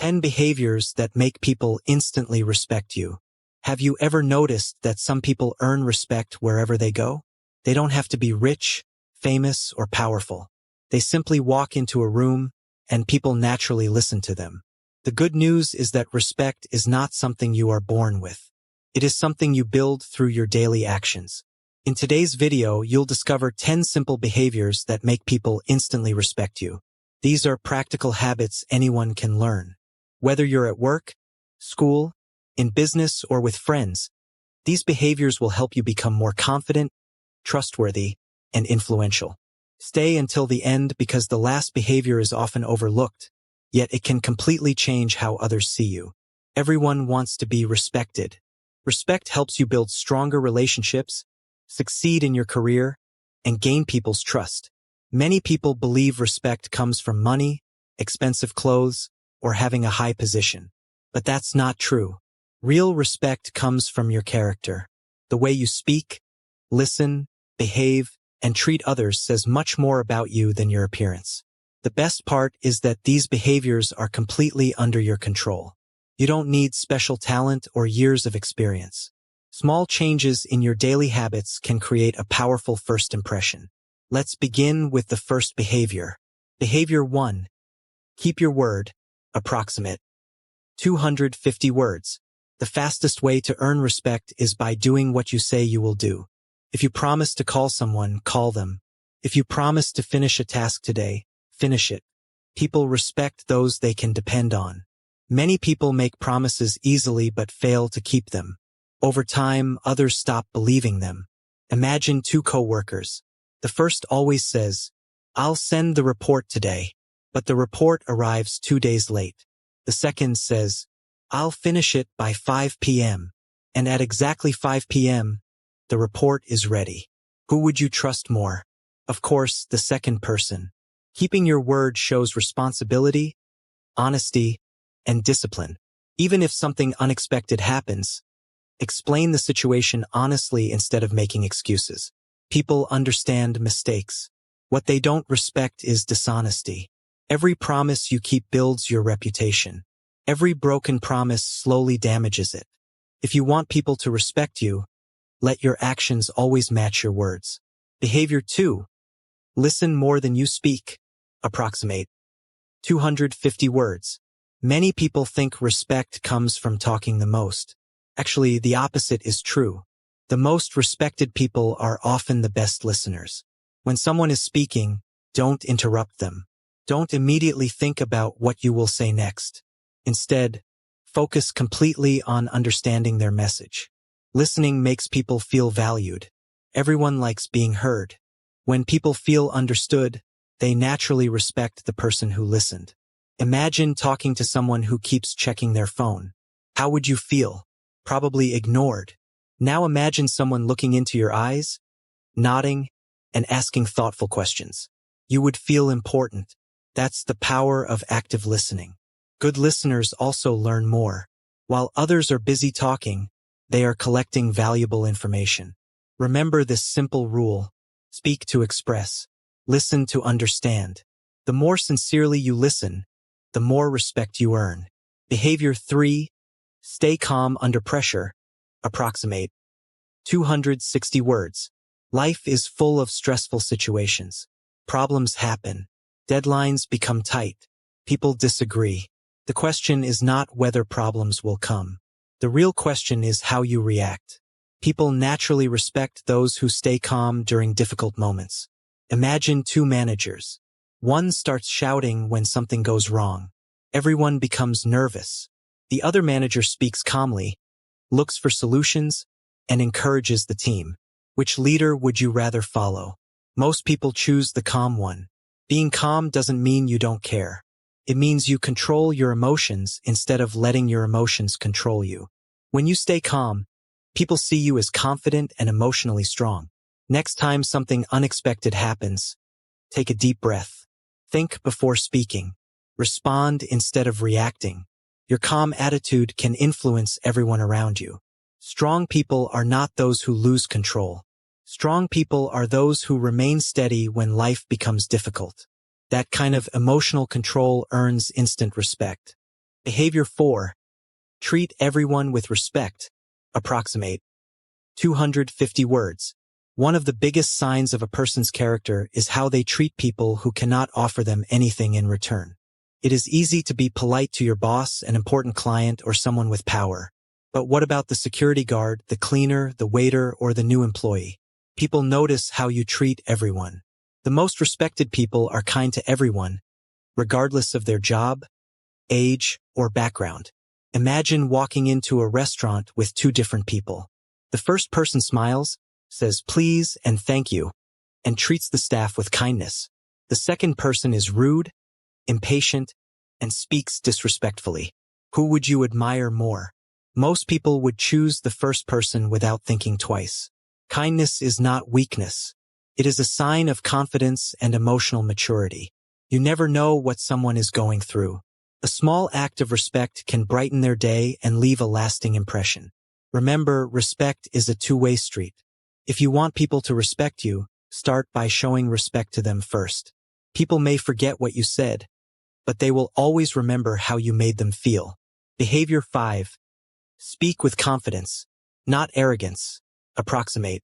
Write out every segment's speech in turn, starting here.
10 behaviors that make people instantly respect you. Have you ever noticed that some people earn respect wherever they go? They don't have to be rich, famous, or powerful. They simply walk into a room, and people naturally listen to them. The good news is that respect is not something you are born with. It is something you build through your daily actions. In today's video, you'll discover 10 simple behaviors that make people instantly respect you. These are practical habits anyone can learn. Whether you're at work, school, in business, or with friends, these behaviors will help you become more confident, trustworthy, and influential. Stay until the end because the last behavior is often overlooked, yet it can completely change how others see you. Everyone wants to be respected. Respect helps you build stronger relationships, succeed in your career, and gain people's trust. Many people believe respect comes from money, expensive clothes, or having a high position. But that's not true. Real respect comes from your character. The way you speak, listen, behave, and treat others says much more about you than your appearance. The best part is that these behaviors are completely under your control. You don't need special talent or years of experience. Small changes in your daily habits can create a powerful first impression. Let's begin with the first behavior. Behavior 1. Keep your word. Approximate 250 words. The fastest way to earn respect is by doing what you say you will do. If you promise to call someone, call them. If you promise to finish a task today, finish it. People respect those they can depend on. Many people make promises easily but fail to keep them. Over time, others stop believing them. Imagine two co-workers. The first always says, "I'll send the report today," but the report arrives 2 days late. The second says, "I'll finish it by 5 p.m." And at exactly 5 p.m., the report is ready. Who would you trust more? Of course, the second person. Keeping your word shows responsibility, honesty, and discipline. Even if something unexpected happens, explain the situation honestly instead of making excuses. People understand mistakes. What they don't respect is dishonesty. Every promise you keep builds your reputation. Every broken promise slowly damages it. If you want people to respect you, let your actions always match your words. Behavior 2. Listen more than you speak. Approximate 250 words. Many people think respect comes from talking the most. Actually, the opposite is true. The most respected people are often the best listeners. When someone is speaking, don't interrupt them. Don't immediately think about what you will say next. Instead, focus completely on understanding their message. Listening makes people feel valued. Everyone likes being heard. When people feel understood, they naturally respect the person who listened. Imagine talking to someone who keeps checking their phone. How would you feel? Probably ignored. Now imagine someone looking into your eyes, nodding, and asking thoughtful questions. You would feel important. That's the power of active listening. Good listeners also learn more. While others are busy talking, they are collecting valuable information. Remember this simple rule: speak to express, listen to understand. The more sincerely you listen, the more respect you earn. Behavior 3. Stay calm under pressure. Approximate 260 words. Life is full of stressful situations. Problems happen. Deadlines become tight. People disagree. The question is not whether problems will come. The real question is how you react. People naturally respect those who stay calm during difficult moments. Imagine two managers. One starts shouting when something goes wrong. Everyone becomes nervous. The other manager speaks calmly, looks for solutions, and encourages the team. Which leader would you rather follow? Most people choose the calm one. Being calm doesn't mean you don't care. It means you control your emotions instead of letting your emotions control you. When you stay calm, people see you as confident and emotionally strong. Next time something unexpected happens, take a deep breath. Think before speaking. Respond instead of reacting. Your calm attitude can influence everyone around you. Strong people are not those who lose control. Strong people are those who remain steady when life becomes difficult. That kind of emotional control earns instant respect. Behavior 4. Treat everyone with respect. Approximate 250 words. One of the biggest signs of a person's character is how they treat people who cannot offer them anything in return. It is easy to be polite to your boss, an important client, or someone with power. But what about the security guard, the cleaner, the waiter, or the new employee? People notice how you treat everyone. The most respected people are kind to everyone, regardless of their job, age, or background. Imagine walking into a restaurant with two different people. The first person smiles, says please and thank you, and treats the staff with kindness. The second person is rude, impatient, and speaks disrespectfully. Who would you admire more? Most people would choose the first person without thinking twice. Kindness is not weakness. It is a sign of confidence and emotional maturity. You never know what someone is going through. A small act of respect can brighten their day and leave a lasting impression. Remember, respect is a two-way street. If you want people to respect you, start by showing respect to them first. People may forget what you said, but they will always remember how you made them feel. Behavior 5. Speak with confidence, not arrogance. Approximate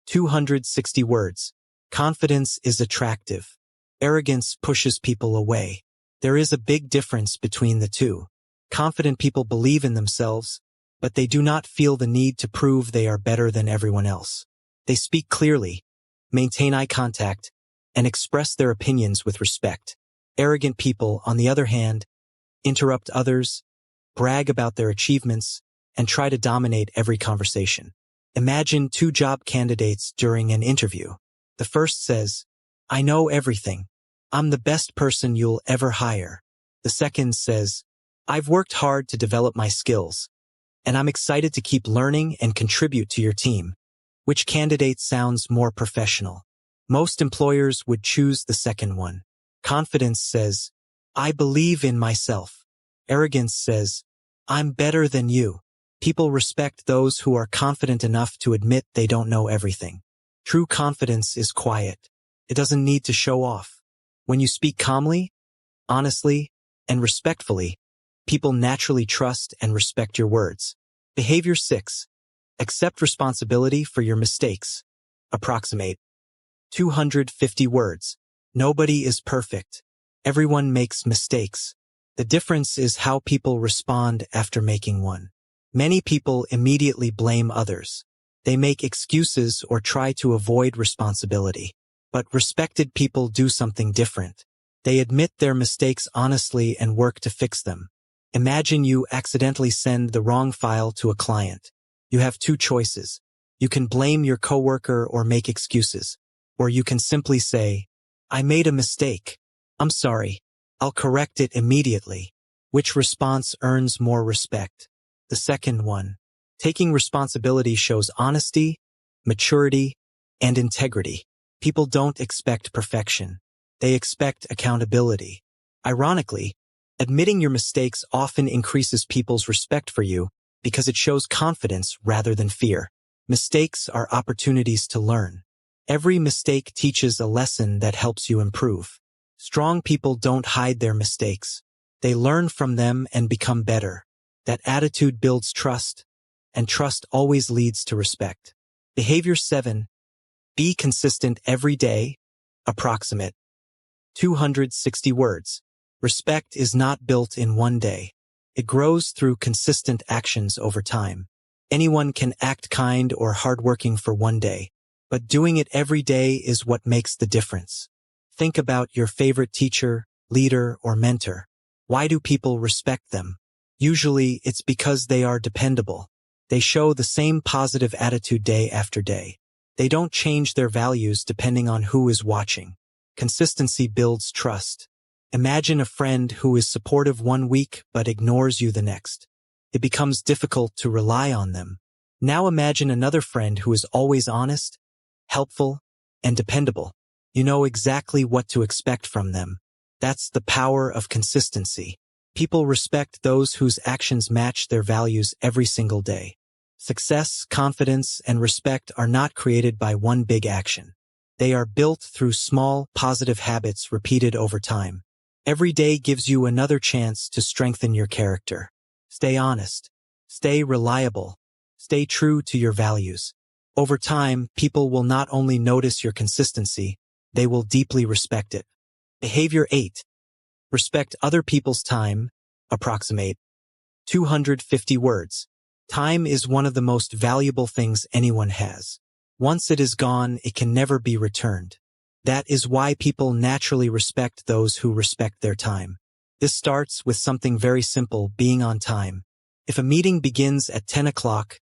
260 words. Confidence is attractive. Arrogance pushes people away. There is a big difference between the two. Confident people believe in themselves, but they do not feel the need to prove they are better than everyone else. They speak clearly, maintain eye contact, and express their opinions with respect. Arrogant people, on the other hand, interrupt others, brag about their achievements, and try to dominate every conversation. Imagine two job candidates during an interview. The first says, "I know everything. I'm the best person you'll ever hire." The second says, "I've worked hard to develop my skills, and I'm excited to keep learning and contribute to your team." Which candidate sounds more professional? Most employers would choose the second one. Confidence says, "I believe in myself." Arrogance says, "I'm better than you." People respect those who are confident enough to admit they don't know everything. True confidence is quiet. It doesn't need to show off. When you speak calmly, honestly, and respectfully, people naturally trust and respect your words. Behavior 6. Accept responsibility for your mistakes. Approximate 250 words. Nobody is perfect. Everyone makes mistakes. The difference is how people respond after making one. Many people immediately blame others. They make excuses or try to avoid responsibility. But respected people do something different. They admit their mistakes honestly and work to fix them. Imagine you accidentally send the wrong file to a client. You have two choices. You can blame your coworker or make excuses. Or you can simply say, "I made a mistake. I'm sorry. I'll correct it immediately." Which response earns more respect? The second one. Taking responsibility shows honesty, maturity, and integrity. People don't expect perfection. They expect accountability. Ironically, admitting your mistakes often increases people's respect for you because it shows confidence rather than fear. Mistakes are opportunities to learn. Every mistake teaches a lesson that helps you improve. Strong people don't hide their mistakes. They learn from them and become better. That attitude builds trust, and trust always leads to respect. Behavior 7. Be consistent every day. Approximate 260 words. Respect is not built in one day. It grows through consistent actions over time. Anyone can act kind or hardworking for one day, but doing it every day is what makes the difference. Think about your favorite teacher, leader, or mentor. Why do people respect them? Usually, it's because they are dependable. They show the same positive attitude day after day. They don't change their values depending on who is watching. Consistency builds trust. Imagine a friend who is supportive one week but ignores you the next. It becomes difficult to rely on them. Now imagine another friend who is always honest, helpful, and dependable. You know exactly what to expect from them. That's the power of consistency. People respect those whose actions match their values every single day. Success, confidence, and respect are not created by one big action. They are built through small, positive habits repeated over time. Every day gives you another chance to strengthen your character. Stay honest. Stay reliable. Stay true to your values. Over time, people will not only notice your consistency, they will deeply respect it. Behavior 8. Respect other people's time. Approximate 250 words. Time is one of the most valuable things anyone has. Once it is gone, it can never be returned. That is why people naturally respect those who respect their time. This starts with something very simple: being on time. If a meeting begins at 10 o'clock,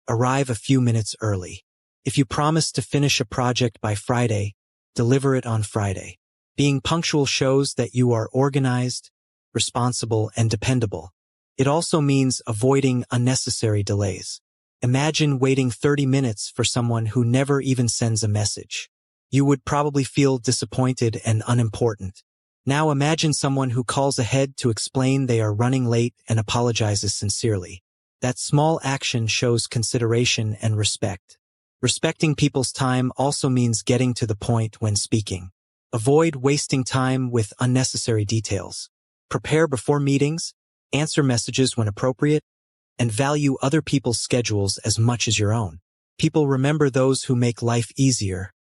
arrive a few minutes early. If you promise to finish a project by Friday, deliver it on Friday. Being punctual shows that you are organized, responsible, and dependable. It also means avoiding unnecessary delays. Imagine waiting 30 minutes for someone who never even sends a message. You would probably feel disappointed and unimportant. Now imagine someone who calls ahead to explain they are running late and apologizes sincerely. That small action shows consideration and respect. Respecting people's time also means getting to the point when speaking. Avoid wasting time with unnecessary details. Prepare before meetings, answer messages when appropriate, and value other people's schedules as much as your own. People remember those who make life easier,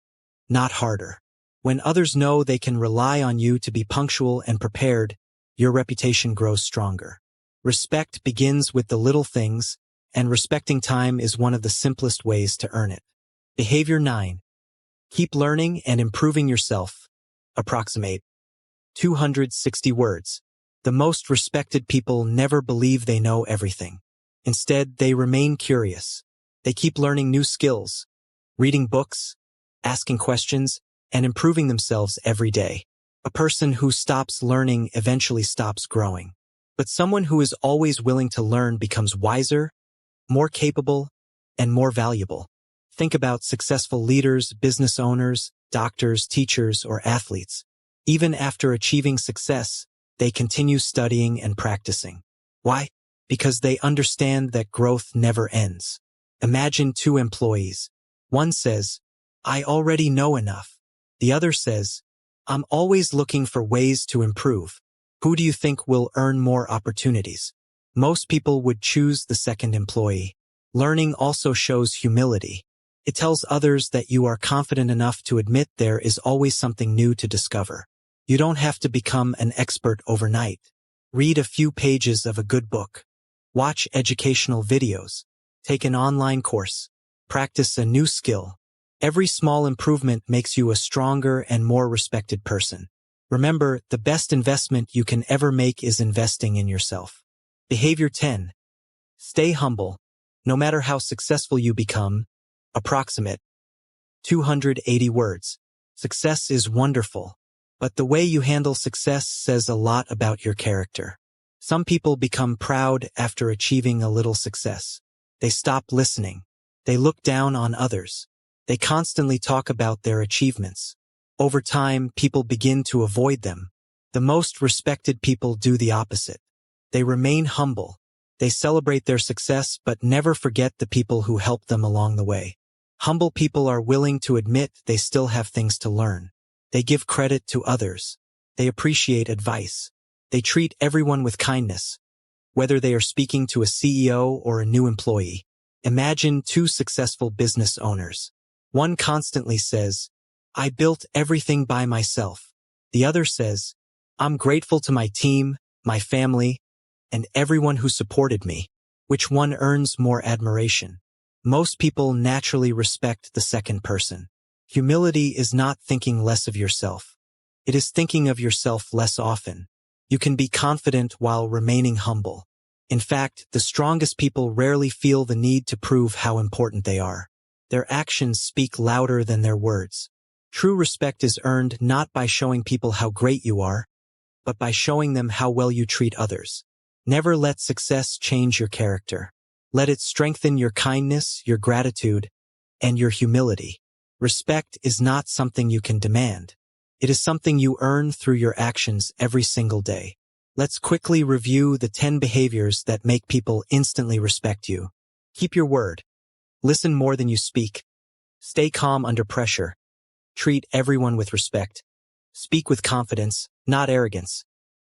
not harder. When others know they can rely on you to be punctual and prepared, your reputation grows stronger. Respect begins with the little things, and respecting time is one of the simplest ways to earn it. Behavior 9. Keep learning and improving yourself. Approximate 260 words. The most respected people never believe they know everything. Instead, they remain curious. They keep learning new skills, reading books, asking questions, and improving themselves every day. A person who stops learning eventually stops growing. But someone who is always willing to learn becomes wiser, more capable, and more valuable. Think about successful leaders, business owners, doctors, teachers, or athletes. Even after achieving success, they continue studying and practicing. Why? Because they understand that growth never ends. Imagine two employees. One says, "I already know enough." The other says, "I'm always looking for ways to improve." Who do you think will earn more opportunities? Most people would choose the second employee. Learning also shows humility. It tells others that you are confident enough to admit there is always something new to discover. You don't have to become an expert overnight. Read a few pages of a good book. Watch educational videos. Take an online course. Practice a new skill. Every small improvement makes you a stronger and more respected person. Remember, the best investment you can ever make is investing in yourself. Behavior 10. Stay humble. No matter how successful you become. Approximate 280 words. Success is wonderful, but the way you handle success says a lot about your character. Some people become proud after achieving a little success. They stop listening. They look down on others. They constantly talk about their achievements. Over time, people begin to avoid them. The most respected people do the opposite. They remain humble. They celebrate their success but never forget the people who helped them along the way. Humble people are willing to admit they still have things to learn. They give credit to others. They appreciate advice. They treat everyone with kindness, whether they are speaking to a CEO or a new employee. Imagine two successful business owners. One constantly says, "I built everything by myself." The other says, "I'm grateful to my team, my family, and everyone who supported me." Which one earns more admiration? Most people naturally respect the second person. Humility is not thinking less of yourself. It is thinking of yourself less often. You can be confident while remaining humble. In fact, the strongest people rarely feel the need to prove how important they are. Their actions speak louder than their words. True respect is earned not by showing people how great you are, but by showing them how well you treat others. Never let success change your character. Let it strengthen your kindness, your gratitude, and your humility. Respect is not something you can demand. It is something you earn through your actions every single day. Let's quickly review the 10 behaviors that make people instantly respect you. Keep your word. Listen more than you speak. Stay calm under pressure. Treat everyone with respect. Speak with confidence, not arrogance.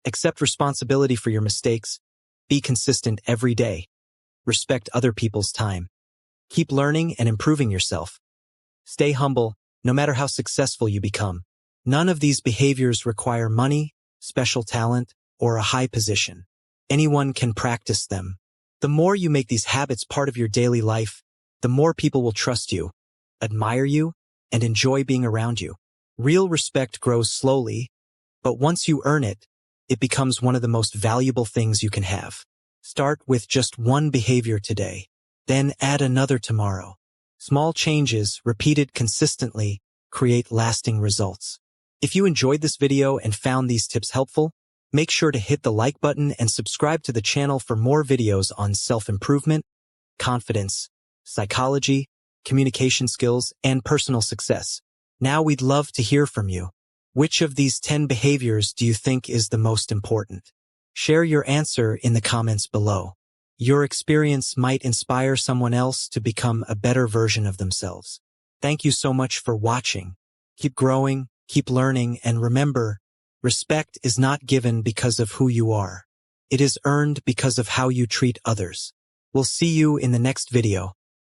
Accept responsibility for your mistakes. Be consistent every day. Respect other people's time. Keep learning and improving yourself. Stay humble, no matter how successful you become. None of these behaviors require money, special talent, or a high position. Anyone can practice them. The more you make these habits part of your daily life, the more people will trust you, admire you, and enjoy being around you. Real respect grows slowly, but once you earn it, it becomes one of the most valuable things you can have. Start with just one behavior today, then add another tomorrow. Small changes, repeated consistently, create lasting results. If you enjoyed this video and found these tips helpful, make sure to hit the like button and subscribe to the channel for more videos on self-improvement, confidence, psychology, communication skills, and personal success. Now we'd love to hear from you. Which of these 10 behaviors do you think is the most important? Share your answer in the comments below. Your experience might inspire someone else to become a better version of themselves. Thank you so much for watching. Keep growing, keep learning, and remember, respect is not given because of who you are. It is earned because of how you treat others. We'll see you in the next video.